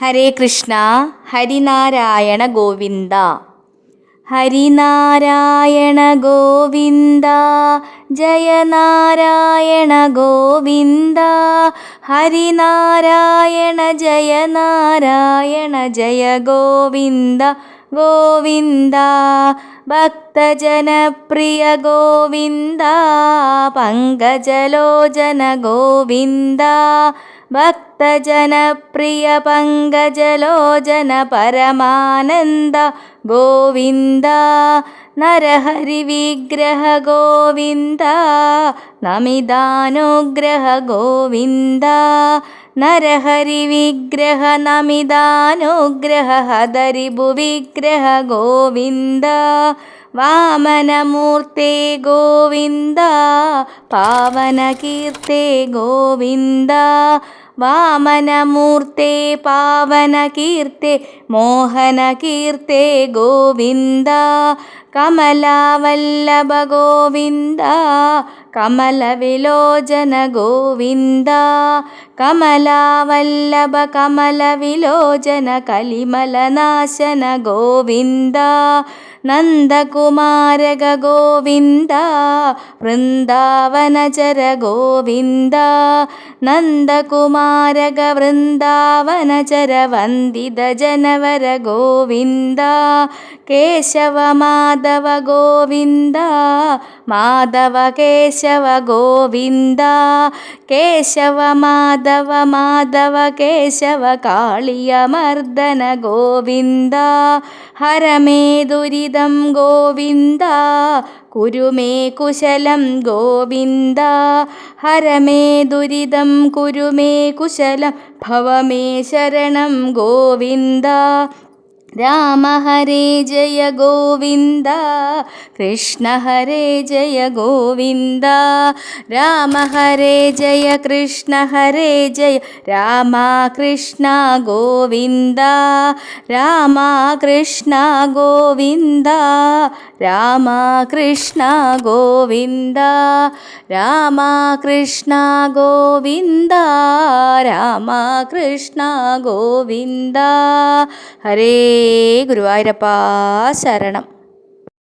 ഹരേ കൃഷ്ണ. ഹരിനാരായണ ഗോവിന്ദ. ഹരിനാരായണ ഗോവിന്ദ, ജയനാരായണ ഗോവിന്ദ. ഹരിനാരായണ ജയ നാരായണ ജയ ഗോവിന്ദ ഗോവിന്ദ. ഭക്തജനപ്രിയ ഗോവിന്ദ, പങ്കജലോചന ഗോവിന്ദ. ഭക്തജനപ്രിയ പങ്കജലോചന പരമാനന്ദ ഗോവിന്ദ. നരഹരി വിഗ്രഹ ഗോവിന്ദ, നമിതാനുഗ്രഹ ഗോവിന്ദ. നരഹരി വിഗ്രഹ നമിതാനുഗ്രഹ ഹതരിഭു വിഗ്രഹ ഗോവിന്ദ. വാമനമൂർത്തേ ഗോവിന്ദ, പാവനകീർത്തേ ഗോവിന്ദ. വാമനമൂർത്തേ പാവനകീർത്തേ മോഹനകീർത്തേ ഗോവിന്ദ. കമലാവല്ലഭ ഗോവിന്ദ, കമലവിലോചന ഗോവിന്ദ. കമലാവല്ലഭ കമലവിലോചന കലിമലനാശന ഗോവിന്ദ. നന്ദകുമാരക ഗോവിന്ദ, വൃന്ദാവനചര ഗോവിന്ദ. നന്ദകുമാരക വൃന്ദാവനചര വന്ദിത ജനവര ഗോവിന്ദ. കേശവ മാധവ ഗോവിന്ദ, മാധവ കേശവ ഗോവിന്ദ. കേശവ മാധവ മാധവ കേശവ കാളിയമർദ്ദന ഗോവിന്ദ. ഹരമേ ദുരിതം ഗോവിന്ദ, കുരുമേ കുശലം ഗോവിന്ദ. ഹരമേ ദുരിതം കുരുമേ കുശലം ഭവമേ ശരണം ഗോവിന്ദ. രാമ ഹരേ ജയ ഗോവിന്ദ, കൃഷ്ണ ഹരേ ജയ ഗോവിന്ദ. രാമ ഹരേ ജയ കൃഷ്ണ ഹരേ ജയ രാമ കൃഷ്ണ ഗോവിന്ദ. രാമ കൃഷ്ണ ഗോവിന്ദ, രാമ കൃഷ്ണ ഗോവിന്ദ. രാമ കൃഷ്ണ ഗോവിന്ദ, രാമ കൃഷ്ണ ഗോവിന്ദ. ഹരേ ഗുരുവായൂരപ്പാ ശരണം.